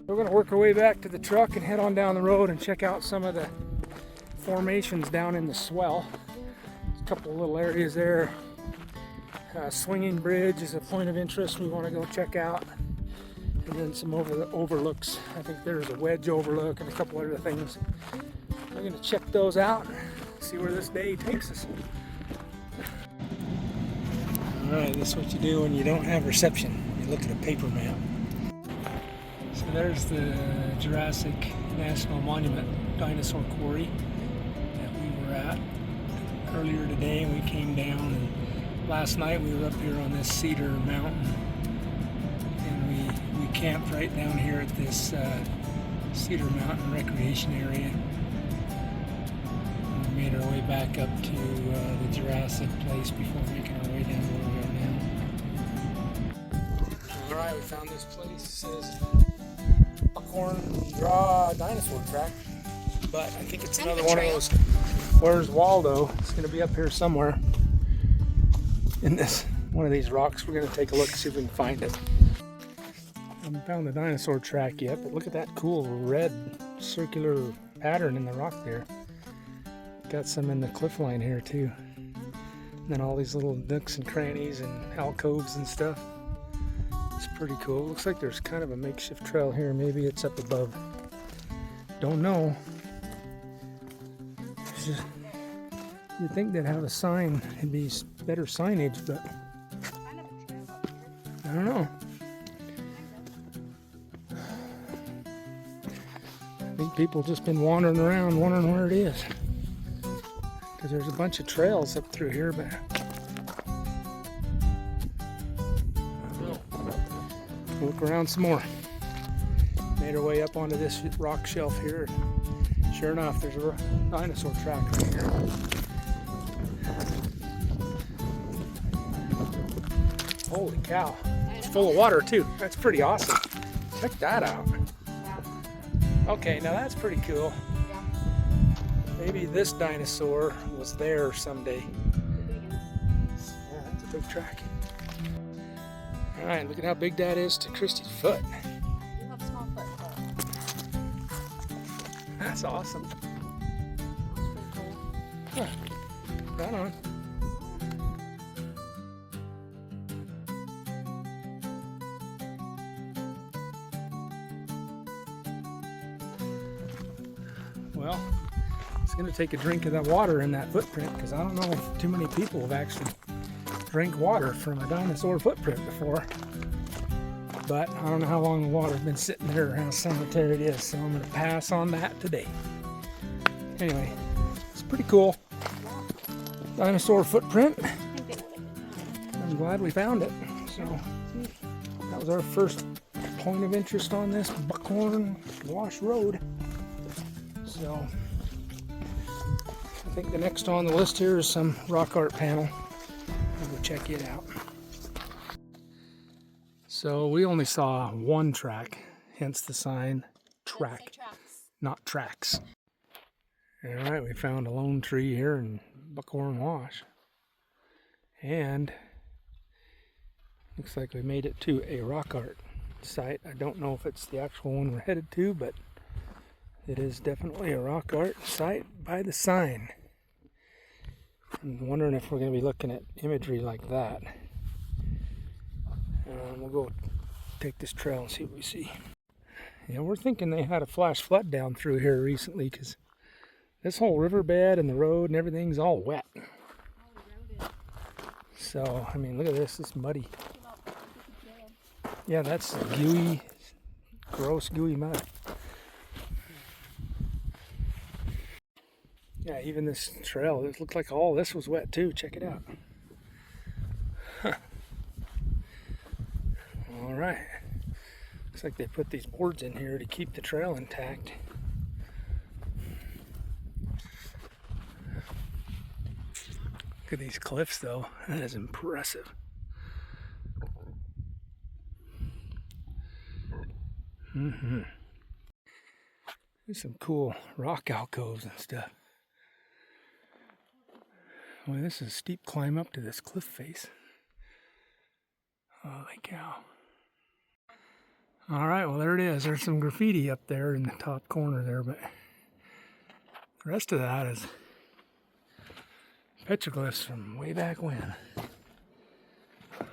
We're going to work our way back to the truck and head on down the road and check out some of the formations down in the swell. There's a couple of little areas there. Swinging Bridge is a point of interest we want to go check out. And then some overlooks. I think there's a Wedge overlook and a couple other things. I'm going to check those out, see where this day takes us. Alright, this is what you do when you don't have reception. You look at a paper map. So there's the Jurassic National Monument dinosaur quarry that we were at earlier today, and we came down, and last night we were up here on this Cedar Mountain, and we camped right down here at this Cedar Mountain recreation area. And we made our way back up to the Jurassic place before making our way down where we are now. Alright, we found this place. It says Buckhorn Draw dinosaur track, but I think it's another one of those. Where's Waldo? It's going to be up here somewhere in this one of these rocks. We're going to take a look, see if we can find it. I haven't found the dinosaur track yet, but look at that cool red circular pattern in the rock there. Got some in the cliff line here too. And then all these little nooks and crannies and alcoves and stuff. It's pretty cool. Looks like there's kind of a makeshift trail here. Maybe it's up above. Don't know. You'd think they'd have a sign. It'd be better signage, but I don't know. I think people just been wandering around wondering where it is. Because there's a bunch of trails up through here, but look around some more. Made our way up onto this rock shelf here. Sure enough, there's a dinosaur track right here. Holy cow. It's full of water too. That's pretty awesome. Check that out. Okay, now that's pretty cool. Maybe this dinosaur was there someday. Yeah, that's a big track. Alright, look at how big that is to Kristy's foot. You have small foot. That's awesome. That's pretty cool. Huh. Right on. Well, it's going to take a drink of that water in that footprint, because I don't know if too many people have actually drank water from a dinosaur footprint before. But I don't know how long the water's been sitting there or how sanitary it is, so I'm going to pass on that today. Anyway, it's pretty cool. Dinosaur footprint. I'm glad we found it. So that was our first point of interest on this Buckhorn Wash Road. So I think the next on the list here is some rock art panel. We'll go check it out. So we only saw one track, hence the sign track, not tracks. Alright, we found a lone tree here in Buckhorn Wash. And looks like we made it to a rock art site. I don't know if it's the actual one we're headed to, but it is definitely a rock art site by the sign. I'm wondering if we're going to be looking at imagery like that. We'll go take this trail and see what we see. Yeah, we're thinking they had a flash flood down through here recently, because this whole riverbed and the road and everything's all wet. So, I mean, look at this. It's muddy. Yeah, that's gooey, gross, gooey mud. Yeah, even this trail, it looked like all this was wet too. Check it out. Huh. All right. Looks like they put these boards in here to keep the trail intact. Look at these cliffs though. That is impressive. There's some cool rock alcoves and stuff. Well, this is a steep climb up to this cliff face. Holy cow. All right, well, there it is. There's some graffiti up there in the top corner there, but the rest of that is petroglyphs from way back when. I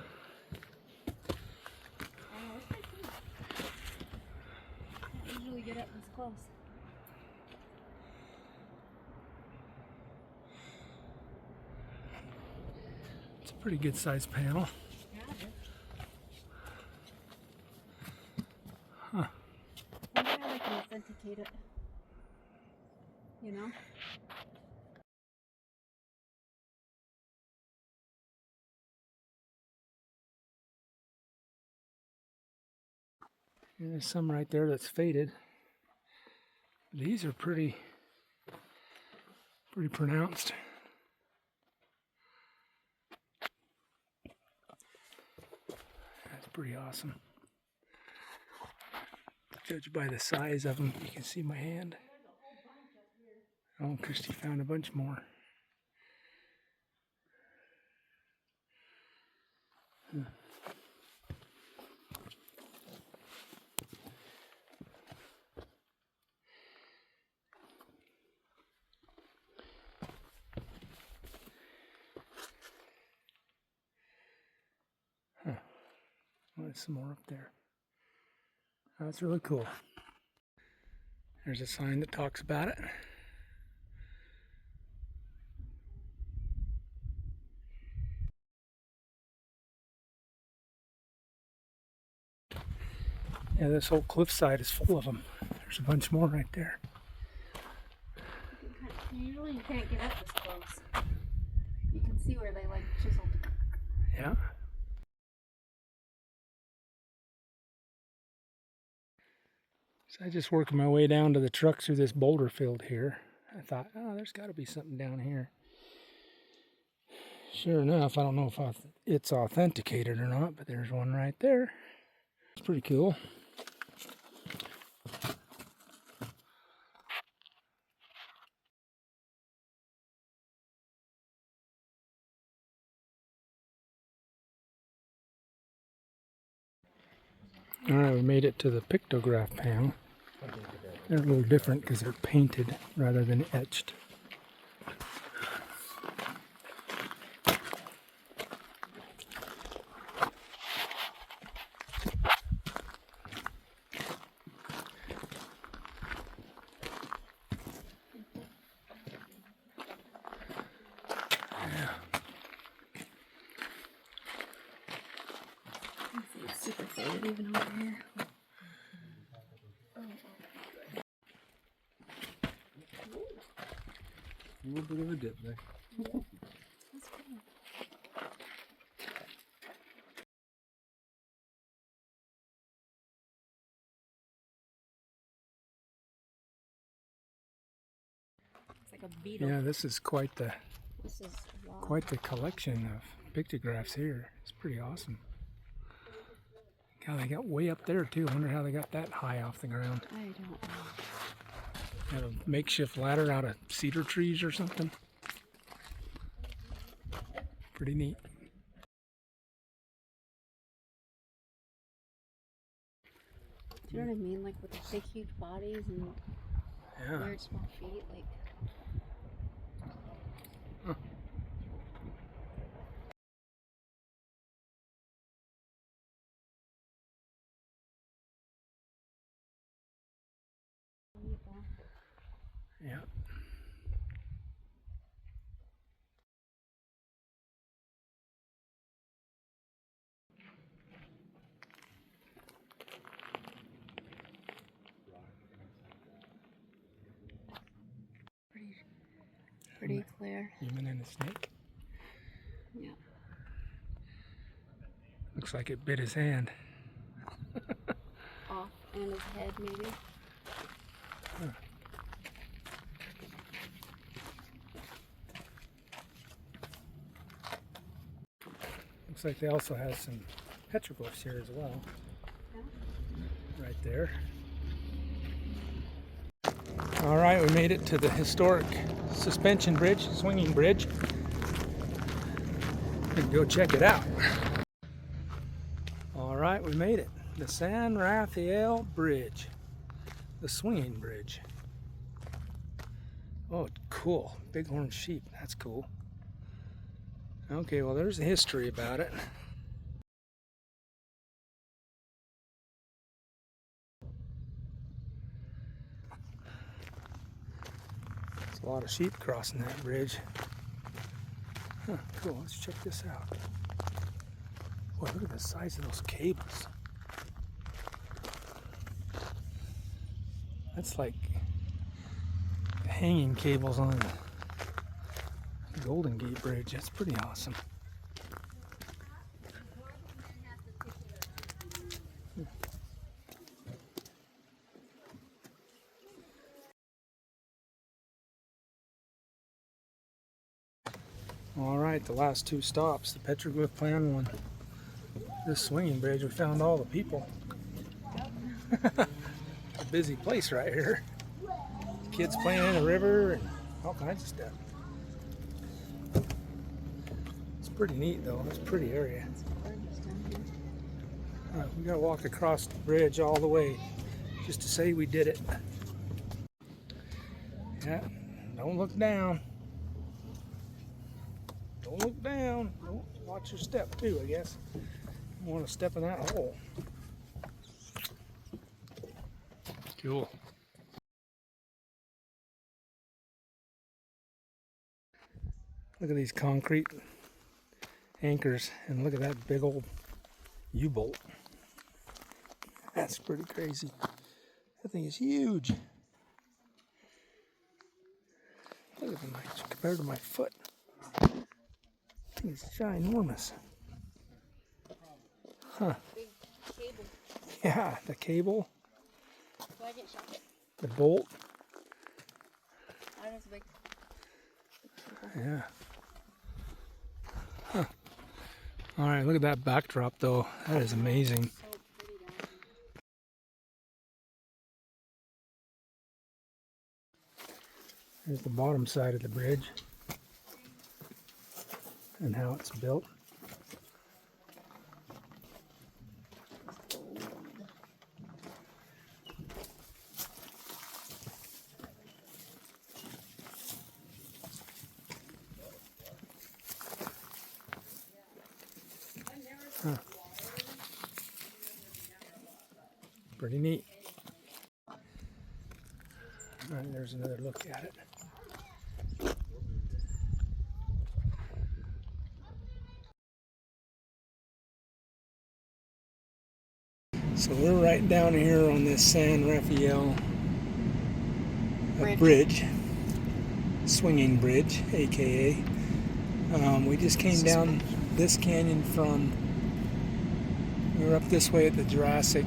usually get up this close. It's a pretty good sized panel. Yeah, it is. Huh. I wonder how they can authenticate it. You know? And there's some right there that's faded. These are pretty pronounced. That's pretty awesome. Judged by the size of them, you can see my hand. Oh, Kristy found a bunch more. Huh. Well, there's some more up there. That's really cool. There's a sign that talks about it. Yeah, this whole cliffside is full of them. There's a bunch more right there. Usually you can't get up this close. You can see where they like chiseled. Yeah. So I just working my way down to the truck through this boulder field here. I thought, oh, there's got to be something down here. Sure enough, I don't know if it's authenticated or not, but there's one right there. It's pretty cool. Alright, we made it to the pictograph panel. They're a little different because they're painted rather than etched. It's super faded even over here. A little bit of a dip there. That's cool. It's like a beetle. Yeah, this is quite the This is wow. quite the collection of pictographs here. It's pretty awesome. God, they got way up there too. I wonder how they got that high off the ground. I don't know. Had a makeshift ladder out of cedar trees or something. Pretty neat. Do you know what I mean? Like with the big, huge bodies and Yeah. weird small feet. Like. Huh. Yeah. Pretty clear. Human and a snake. Yeah. Looks like it bit his hand. Off and his head maybe. Huh. Looks like they also have some petroglyphs here as well. Yeah. Right there. All right, we made it to the historic suspension bridge, swinging bridge. We can go check it out. All right, we made it. The San Rafael Bridge. The swinging bridge. Oh, cool. Bighorn sheep. That's cool. Okay, well, there's the history about it. There's a lot of sheep crossing that bridge. Huh, cool. Let's check this out. Boy, look at the size of those cables. That's like hanging cables on the Golden Gate Bridge. That's pretty awesome. All right, the last two stops, the petroglyph plan one. This swinging bridge, we found all the people. A busy place right here. Kids playing in the river and all kinds of stuff. It's pretty neat though, it's a pretty area. All right, we gotta walk across the bridge all the way just to say we did it. Yeah, don't look down. Don't look down. Don't watch your step too, I guess. You want to step in that hole. Cool. Look at these concrete anchors and look at that big old U-bolt. That's pretty crazy. That thing is huge. Look at the compared to my foot. It's ginormous. Huh. Big cable. Yeah, the cable, Why didn't shop? the bolt. That is big. Yeah. Huh. All right, look at that backdrop though. That is amazing. So pretty down. Here's the bottom side of the bridge and how it's built. Huh. Pretty neat. All right, there's another look at it. So we're right down here on this San Rafael bridge, swinging bridge, aka. We just came down this canyon we were up this way at the Jurassic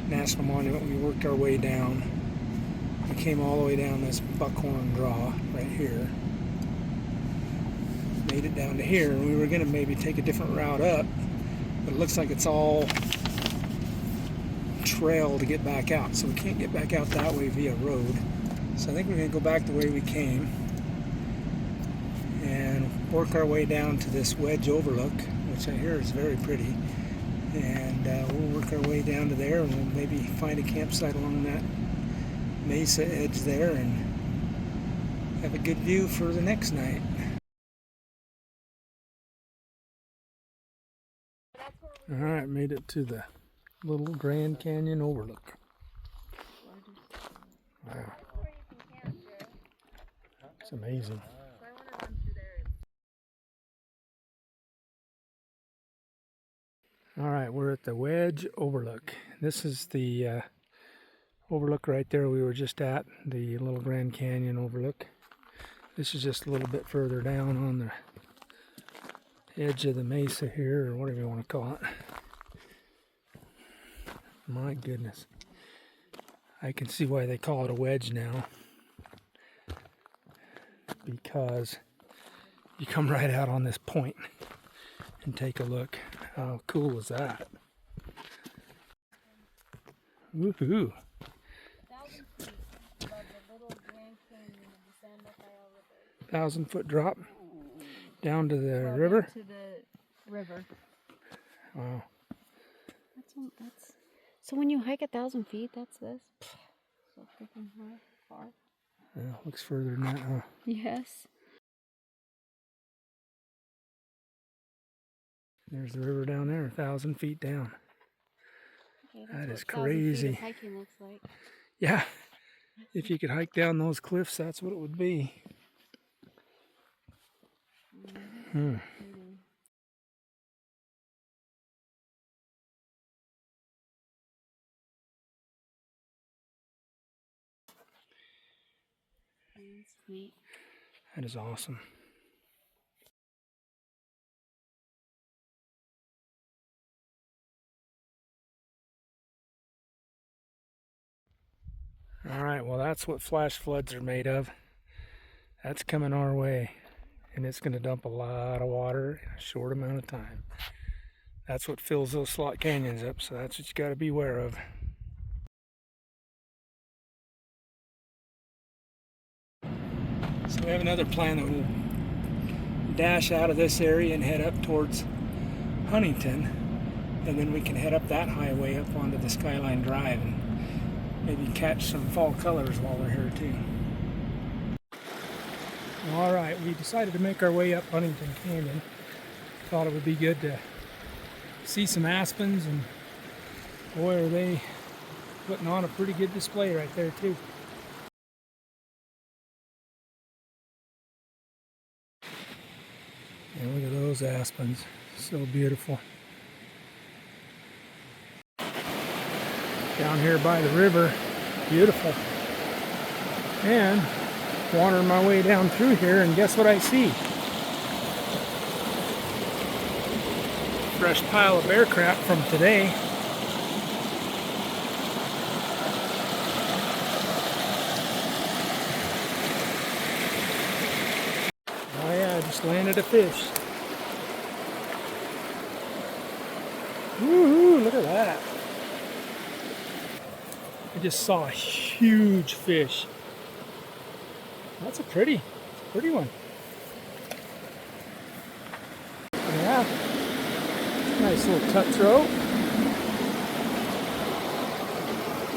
National Monument. We worked our way down. We came all the way down this Buckhorn Draw right here. Made it down to here, and we were going to maybe take a different route up, but it looks like it's all trail to get back out, so we can't get back out that way via road. So I think we're going to go back the way we came and work our way down to this Wedge overlook, which I hear is very pretty, and we'll work our way down to there, and we'll maybe find a campsite along that mesa edge there and have a good view for the next night. Alright, made it to the little Grand Canyon overlook. Wow. It's amazing. Alright, we're at the Wedge overlook. This is the overlook right there we were just at, the little Grand Canyon overlook. This is just a little bit further down on the edge of the mesa here, or whatever you want to call it. My goodness. I can see why they call it a wedge now. Because you come right out on this point and take a look. How cool is that? Woohoo! 1,000 feet above the little Grand Canyon of the San Rafael River. 1,000-foot drop down to the river? To the river. Wow. That's so when you hike 1,000 feet, that's this. So freaking far. Yeah, looks further than that, huh? Yes. There's the river down there, 1,000 feet down. Okay, That is what 1,000 feet crazy. of hiking looks like. Yeah, if you could hike down those cliffs, that's what it would be. Hmm. That's neat. That is awesome. All right, well, that's what flash floods are made of. That's coming our way, and it's going to dump a lot of water in a short amount of time. That's what fills those slot canyons up, so that's what you got to be aware of. So we have another plan that we'll dash out of this area and head up towards Huntington, and then we can head up that highway up onto the Skyline Drive and maybe catch some fall colors while we're here too. All right, we decided to make our way up Huntington Canyon. Thought it would be good to see some aspens, and boy, are they putting on a pretty good display right there too. And look at those aspens, so beautiful. Down here by the river, beautiful. And wandering my way down through here, and guess what I see? Fresh pile of bear crap from today. Oh yeah, I just landed a fish. Woohoo, look at that. I just saw a huge fish. That's a pretty one. Yeah. Nice little cutthroat.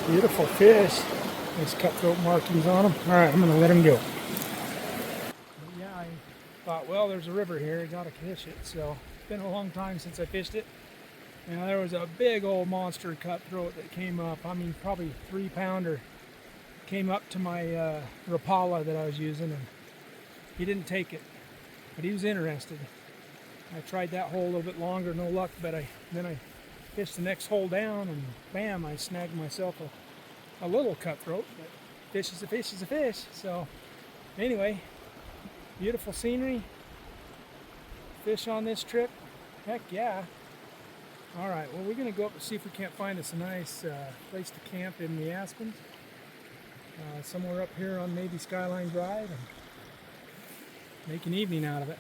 Beautiful fish. Nice cutthroat markings on them. Alright, I'm going to let him go. Yeah, I thought, well, there's a river here. I got to fish it. So, it's been a long time since I fished it. And there was a big old monster cutthroat that came up. I mean, probably 3-pounder. Came up to my Rapala that I was using, and he didn't take it. But he was interested. I tried that hole a little bit longer, no luck, but then I fished the next hole down, and bam, I snagged myself a little cutthroat. But fish is a fish is a fish. So anyway, beautiful scenery. Fish on this trip. Heck yeah. All right, well, we're going to go up and see if we can't find us a nice place to camp in the aspens. Somewhere up here on maybe Skyline Drive, and make an evening out of it.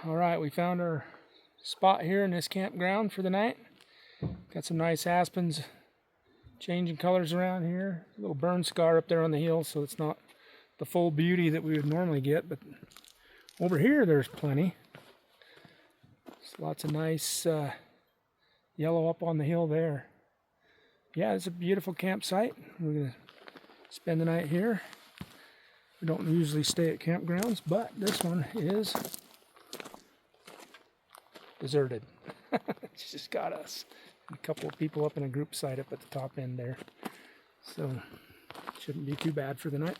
All right, we found our spot here in this campground for the night. Got some nice aspens changing colors around here. A little burn scar up there on the hill, so it's not the full beauty that we would normally get, but over here there's plenty. There's lots of nice yellow up on the hill there. Yeah, it's a beautiful campsite. We're going to spend the night here. We don't usually stay at campgrounds, but this one is deserted. It's just got us. A couple of people up in a group site up at the top end there. So, shouldn't be too bad for the night.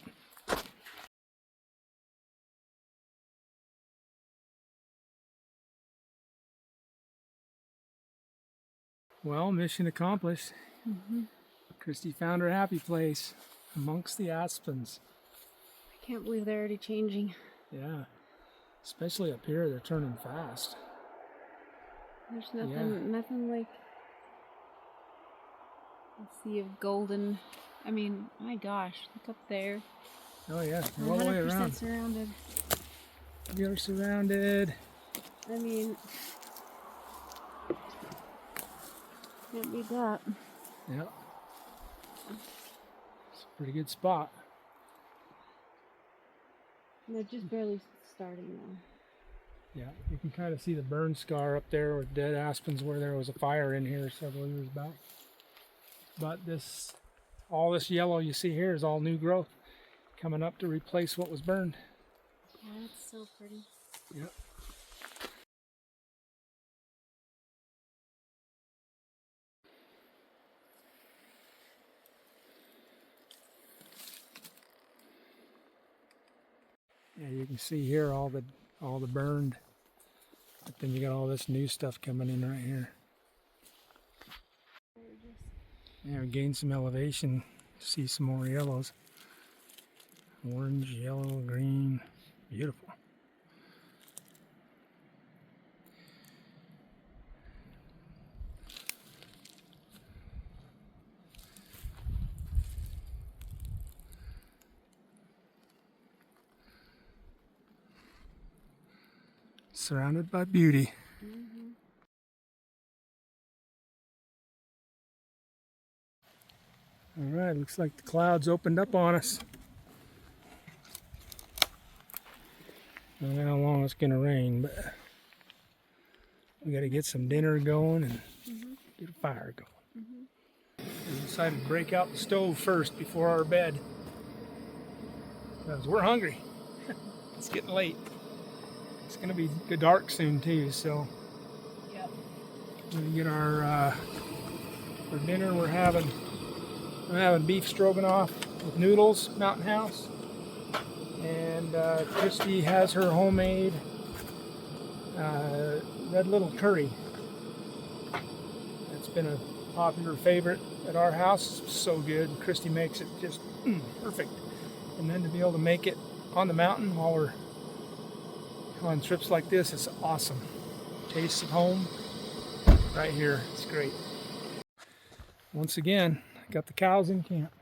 Well, mission accomplished. Kristy found her happy place amongst the aspens. I can't believe they're already changing. Yeah, especially up here, they're turning fast. There's nothing like a sea of golden. I mean, my gosh, look up there. Oh yeah, all the way 100% around. surrounded. We are surrounded. I mean, can't beat that. Yep. It's a pretty good spot. And they're just barely starting now. Yeah, you can kind of see the burn scar up there with dead aspens where there was a fire in here several years back. But all this yellow you see here is all new growth coming up to replace what was burned. Yeah, it's so pretty. Yep. Yeah, you can see here all the burned, but then you got all this new stuff coming in right here. Yeah, we gained some elevation to see some more yellows. Orange, yellow, green, beautiful. Surrounded by beauty. Mm-hmm. All right, looks like the clouds opened up on us. I don't know how long it's gonna rain, but we gotta get some dinner going and get a fire going. We decided to break out the stove first before our bed because we're hungry. It's getting late. It's gonna be dark soon too, so Yep. we're gonna get our for dinner. I'm having beef stroganoff with noodles, Mountain House, and Kristy has her homemade red little curry. It's been a popular favorite at our house. It's so good. Kristy makes it just perfect. And then to be able to make it on the mountain while we're on trips like this is awesome. Taste of home right here. It's great. Once again, I got the cows in camp.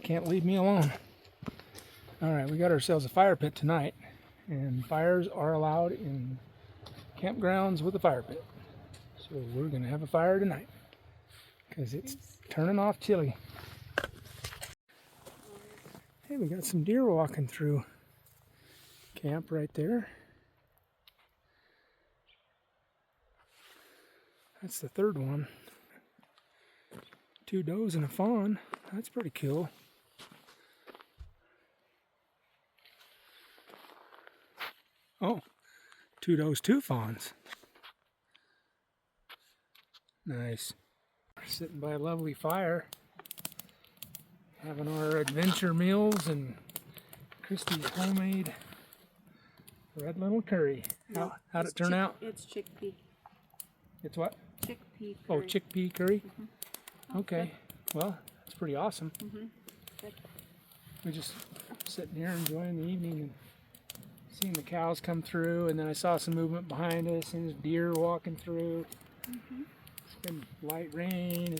Can't leave me alone. All right, we got ourselves a fire pit tonight, and fires are allowed in campgrounds with a fire pit. So we're gonna have a fire tonight because it's turning off chilly. Hey, we got some deer walking through camp right there. That's the third one. 2 does and a fawn. That's pretty cool. Oh, 2 does, 2 fawns. Nice. We're sitting by a lovely fire, having our adventure meals and Kristy's homemade red little curry. How'd it turn out? It's chickpea. It's what? Chickpea curry. Oh, chickpea curry? Okay. Well, that's pretty awesome. We're just sitting here enjoying the evening and seeing the cows come through, and then I saw some movement behind us and there's deer walking through. It's been light rain.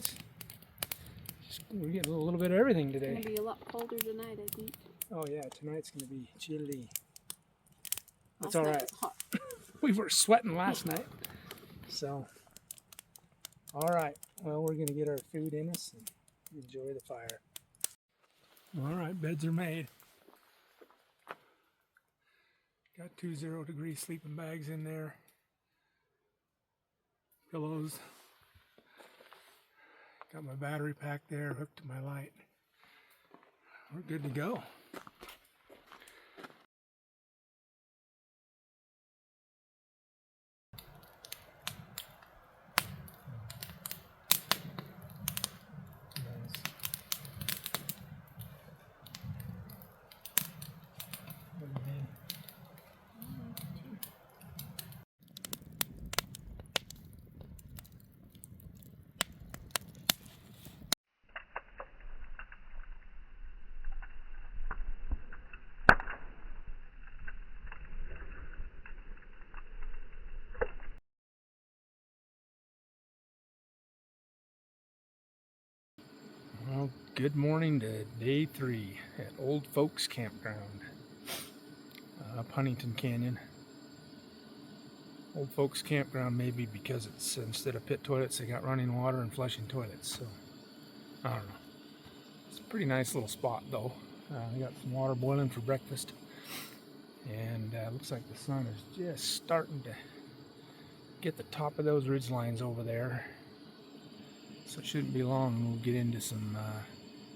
We're getting a little bit of everything It's today. going to be a lot colder tonight, I think. Oh yeah, tonight's going to be chilly. That's Last all night right. was hot. We were sweating last night. So, all right. Well, we're going to get our food in us and enjoy the fire. All right, beds are made. Got 2 0-degree sleeping bags in there. Pillows. Got my battery pack there hooked to my light. We're good to go. Well, good morning to day 3 at Old Folks Campground up Huntington Canyon. Old Folks Campground maybe because it's instead of pit toilets they got running water and flushing toilets, so I don't know. It's a pretty nice little spot though. We got some water boiling for breakfast. And looks like the sun is just starting to get the top of those ridge lines over there. So it shouldn't be long and we'll get into some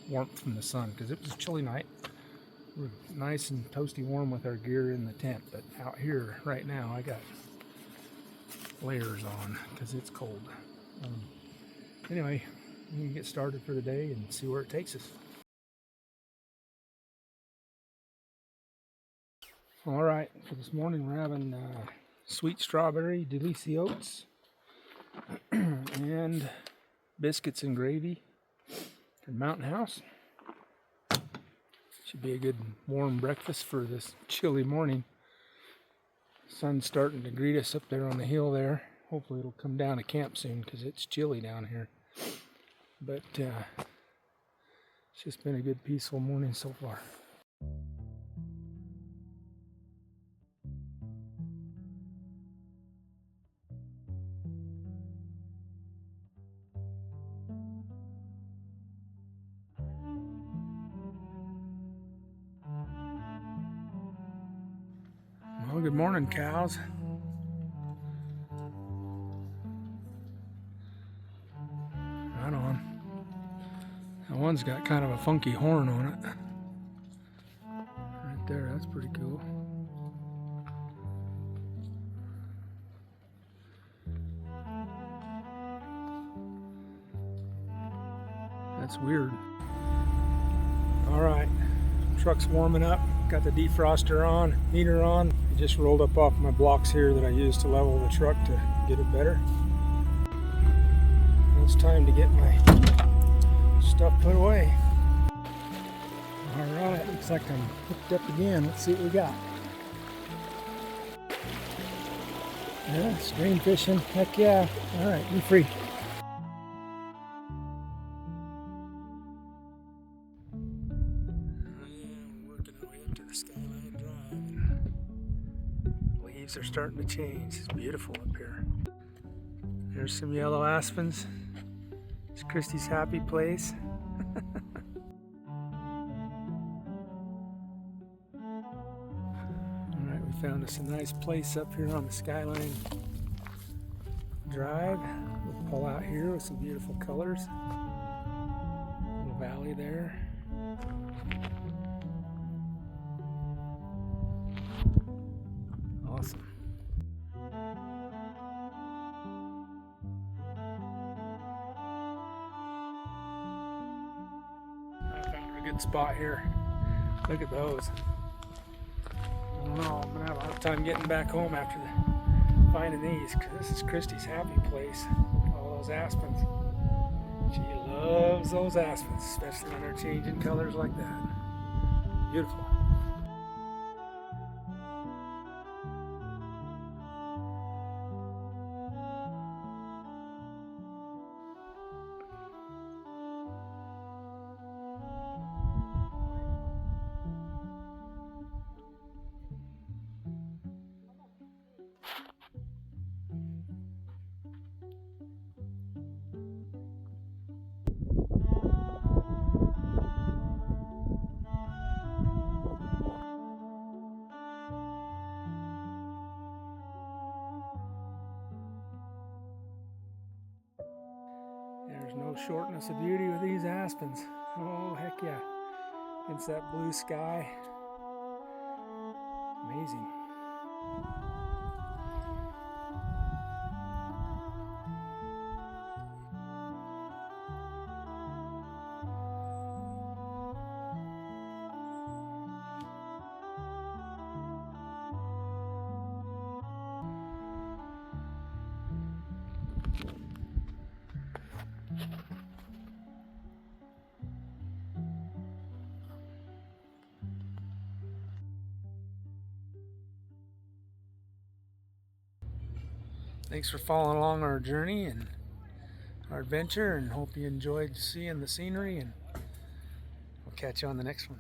warmth from the sun, because it was a chilly night. We're nice and toasty warm with our gear in the tent, but out here right now I got layers on because it's cold. Anyway, we can get started for the day and see where it takes us. All right, for this morning we're having sweet strawberry DeliciOats and biscuits and gravy from Mountain House. Should be a good warm breakfast for this chilly morning. Sun's starting to greet us up there on the hill there. Hopefully it'll come down to camp soon because it's chilly down here. But it's just been a good peaceful morning so far. Well, good morning, cows. Right on. That one's got kind of a funky horn on it. Right there, that's pretty cool. That's weird. All right, truck's warming up. Got the defroster on, heater on. I just rolled up off my blocks here that I used to level the truck to get it better. Now it's time to get my stuff put away. All right, looks like I'm hooked up again. Let's see what we got. Yeah, stream fishing. Heck yeah. All right, be free. Working our way up to the Skyline Drive. Leaves are starting to change. It's beautiful up here. There's some yellow aspens. It's Kristy's happy place. Alright, we found us a nice place up here on the Skyline Drive. We'll pull out here with some beautiful colors. Little valley there. Awesome. I found a good spot here. Look at those. I don't know, I'm gonna have a hard time getting back home after finding these, because this is Kristy's happy place. All those aspens. She loves those aspens, especially when they're changing colors like that. Beautiful. There's no shortness of beauty with these aspens. Oh, heck yeah. Against that blue sky. Amazing. Thanks for following along our journey and our adventure, and hope you enjoyed seeing the scenery, and we'll catch you on the next one.